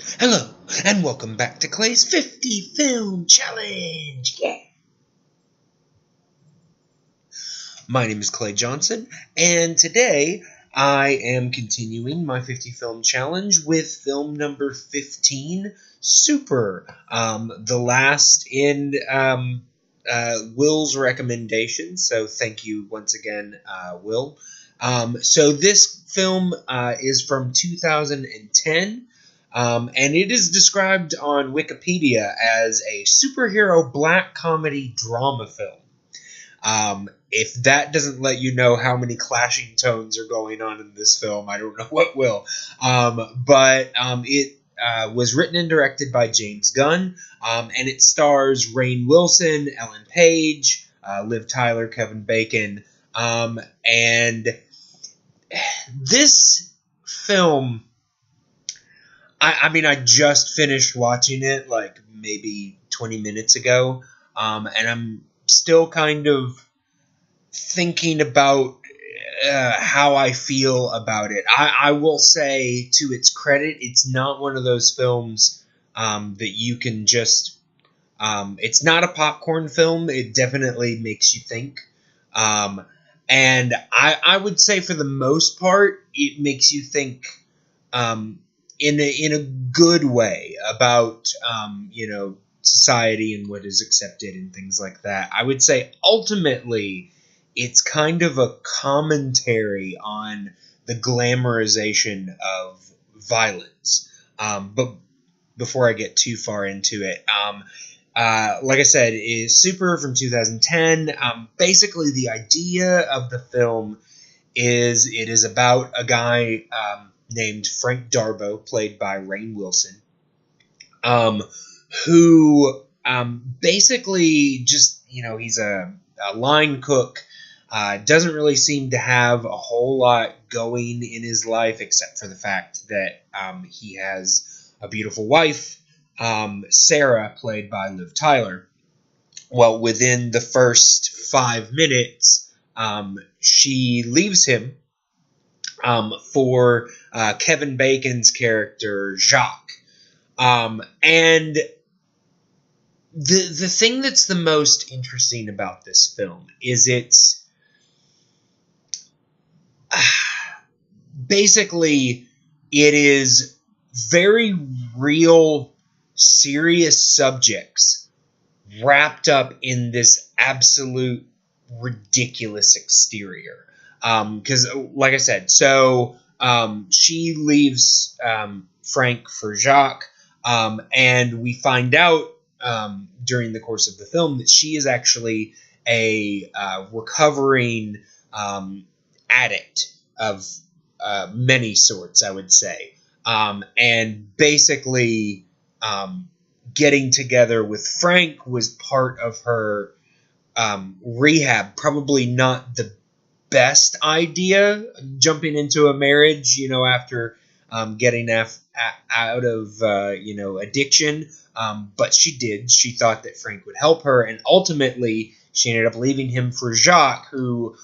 Hello, and welcome back to Clay's 50 Film Challenge! Yeah! My name is Clay Johnson, and today I am continuing my 50 Film Challenge with film number 15, Super, the last in Will's recommendation, so thank you once again, Will. So this film is from 2010. And it is described on Wikipedia as a superhero black comedy drama film. If that doesn't let you know how many clashing tones are going on in this film, I don't know what will. But it was written and directed by James Gunn, and it stars Rainn Wilson, Ellen Page, Liv Tyler, Kevin Bacon, and this film... I mean, I just finished watching it like maybe 20 minutes ago, and I'm still kind of thinking about how I feel about it. I will say, to its credit, it's not one of those films that you can just... it's not a popcorn film. It definitely makes you think. And I would say for the most part, it makes you think... in a good way about society and what is accepted and things like that. I would say ultimately it's kind of a commentary on the glamorization of violence. But before I get too far into it, like I said, is Super from 2010. Basically, the idea of the film is it is about a guy named Frank Darbo, played by Rainn Wilson, who basically just, he's a line cook, doesn't really seem to have a whole lot going in his life except for the fact that he has a beautiful wife, Sarah, played by Liv Tyler. Well, within the first 5 minutes, she leaves him for Kevin Bacon's character, Jacques. And the thing that's the most interesting about this film is it's basically, it is very real, serious subjects wrapped up in this absolute ridiculous exterior. Because, like I said, so she leaves Frank for Jacques, and we find out during the course of the film that she is actually a recovering addict of many sorts, I would say. And basically getting together with Frank was part of her rehab. Probably not the best idea, jumping into a marriage, after getting out of, addiction. But she did. She thought that Frank would help her, and ultimately she ended up leaving him for Jacques, who,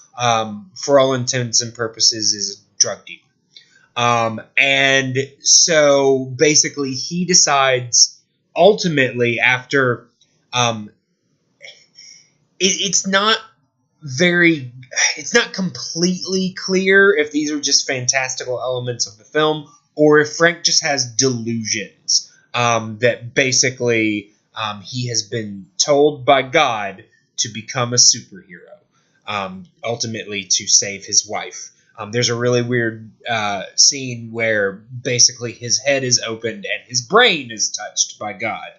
for all intents and purposes, is a drug dealer. And so basically he decides, ultimately, after... it's not completely clear if these are just fantastical elements of the film or if Frank just has delusions, that basically he has been told by God to become a superhero, ultimately to save his wife. There's a really weird scene where basically his head is opened and his brain is touched by God.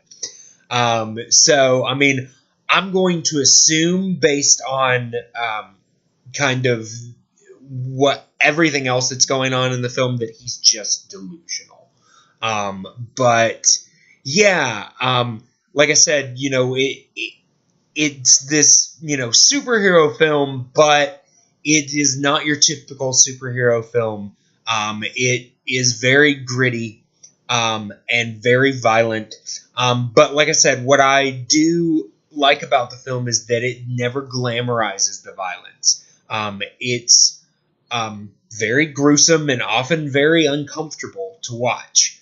So, I mean... I'm going to assume, based on kind of what everything else that's going on in the film, that he's just delusional. But yeah, like I said, it's this superhero film, but it is not your typical superhero film. It is very gritty and very violent. But like I said, what I do like about the film is that it never glamorizes the violence. It's very gruesome and often very uncomfortable to watch.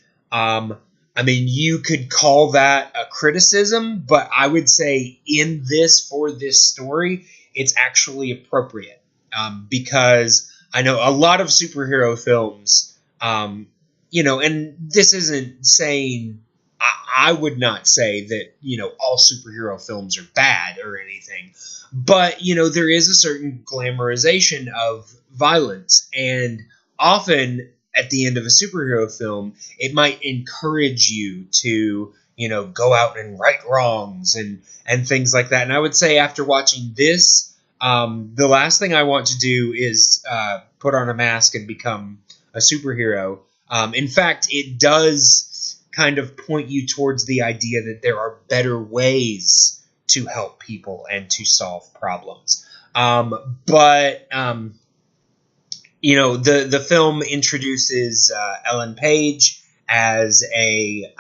I mean, you could call that a criticism, but I would say for this story, it's actually appropriate, because I know a lot of superhero films, and this isn't saying, I would not say that, all superhero films are bad or anything, but, there is a certain glamorization of violence, and often at the end of a superhero film, it might encourage you to, go out and right wrongs and things like that. And I would say after watching this, the last thing I want to do is put on a mask and become a superhero. In fact, it does kind of point you towards the idea that there are better ways to help people and to solve problems. The film introduces Ellen Page as a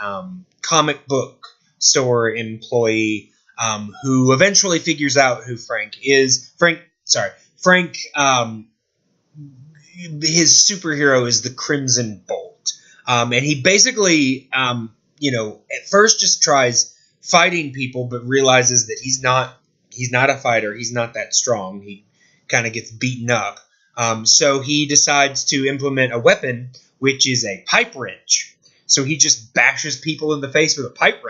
comic book store employee who eventually figures out who Frank is. Frank, his superhero is the Crimson Bolt. And he basically, at first just tries fighting people, but realizes that he's not a fighter. He's not that strong. He kind of gets beaten up. So he decides to implement a weapon, which is a pipe wrench. So he just bashes people in the face with a pipe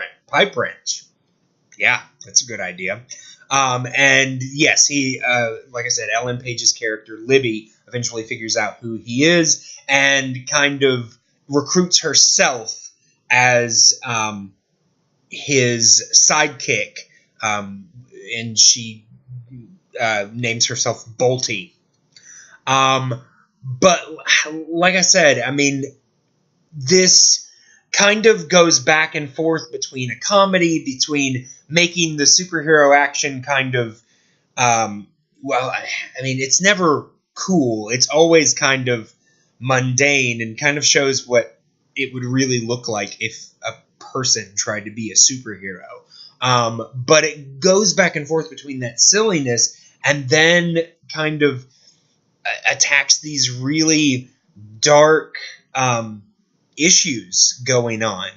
wrench. Yeah, that's a good idea. And yes, he, like I said, Ellen Page's character, Libby, eventually figures out who he is and kind of recruits herself as his sidekick. And she names herself Bolty. But like I said, I mean, this kind of goes back and forth between a comedy, between making the superhero action kind of, it's never cool. It's always kind of mundane and kind of shows what it would really look like if a person tried to be a superhero. But it goes back and forth between that silliness and then kind of attacks these really dark issues going on.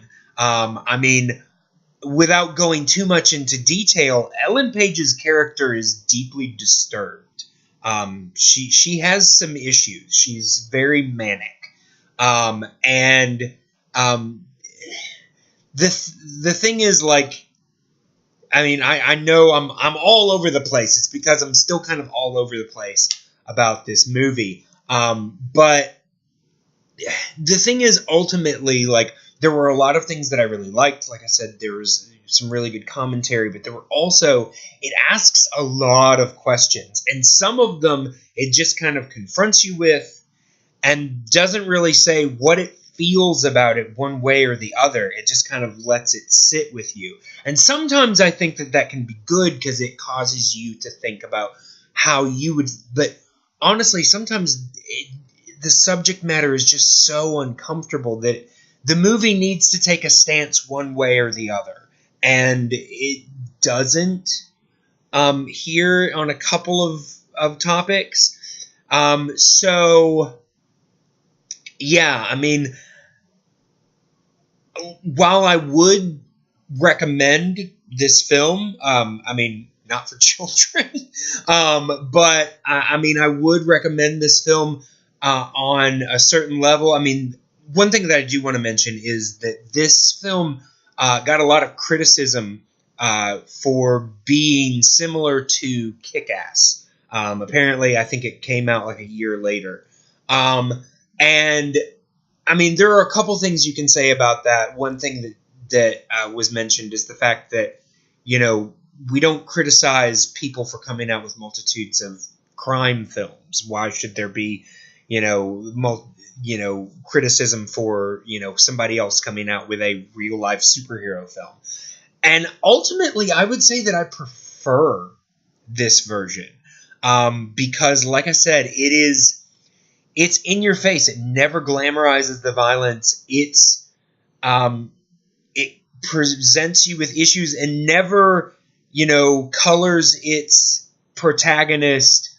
Without going too much into detail, Ellen Page's character is deeply disturbed. She has some issues. She's very manic. The thing is, like, I know I'm all over the place. It's because I'm still kind of all over the place about this movie. But the thing is, ultimately, like, there were a lot of things that I really liked. Like I said, there was some really good commentary, but there were also, it asks a lot of questions. And some of them, it just kind of confronts you with and doesn't really say what it feels about it one way or the other. It just kind of lets it sit with you. And sometimes I think that can be good because it causes you to think about how you would, but honestly, sometimes the subject matter is just so uncomfortable that the movie needs to take a stance one way or the other. And it doesn't here on a couple of topics. So, yeah, while I would recommend this film, not for children, but I would recommend this film on a certain level. One thing that I do want to mention is that this film got a lot of criticism for being similar to Kick-Ass. Apparently, I think it came out like a year later. And there are a couple things you can say about that. One thing that was mentioned is the fact that, we don't criticize people for coming out with multitudes of crime films. Why should there be, criticism for, somebody else coming out with a real life superhero film? And ultimately, I would say that I prefer this version because, like I said, it's in your face. It never glamorizes the violence. It presents you with issues and never, colors its protagonist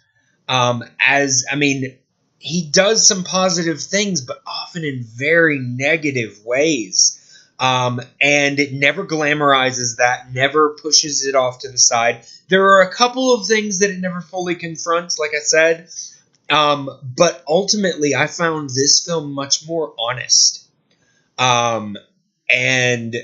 he does some positive things, but often in very negative ways. And it never glamorizes that, never pushes it off to the side. There are a couple of things that it never fully confronts, like I said, but ultimately I found this film much more honest. And when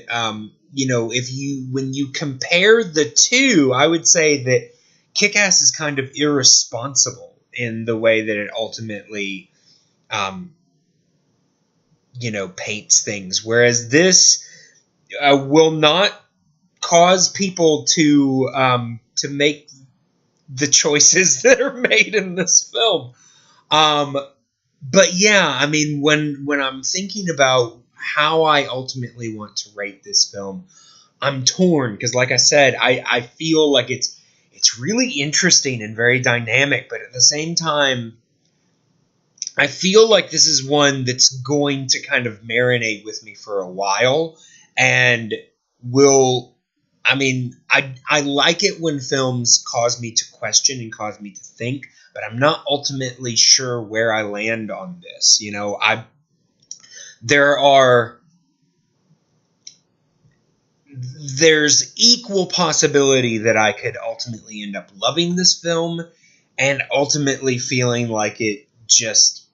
you compare the two, I would say that Kick-Ass is kind of irresponsible in the way that it ultimately, paints things, whereas this will not cause people to make the choices that are made in this film. But yeah, I mean, when I'm thinking about how I ultimately want to rate this film, I'm torn because, like I said, I feel like it's really interesting and very dynamic, but at the same time, I feel like this is one that's going to kind of marinate with me for a while, and will. I mean, I like it when films cause me to question and cause me to think, but I'm not ultimately sure where I land on this. There are there's equal possibility that I could ultimately end up loving this film and ultimately feeling like it just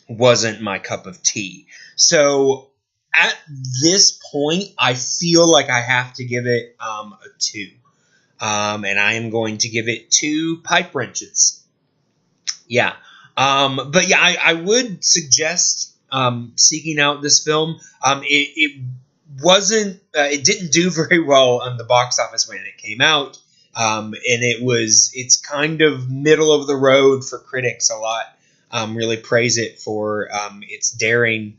wasn't my cup of tea. So at this point, I feel like I have to give it a 2. And I am going to give it 2 pipe wrenches. Yeah. But yeah, I would suggest seeking out this film. It wasn't. It didn't do very well on the box office when it came out, and it's kind of middle of the road for critics. A lot really praise it for its daring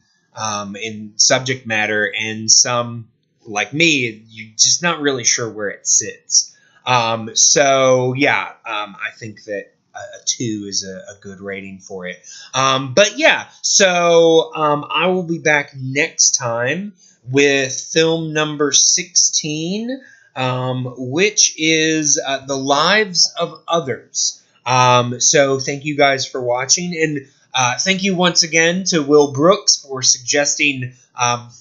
in subject matter, and some, like me, you're just not really sure where it sits. So yeah, I think that a 2 is a good rating for it. But yeah, so I will be back next time with film number 16, which is The Lives of Others. So thank you guys for watching, and thank you once again to Will Brooks for suggesting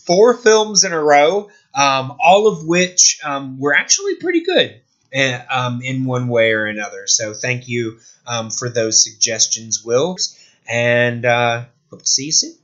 4 films in a row, all of which were actually pretty good in one way or another. So thank you for those suggestions, Will, and hope to see you soon.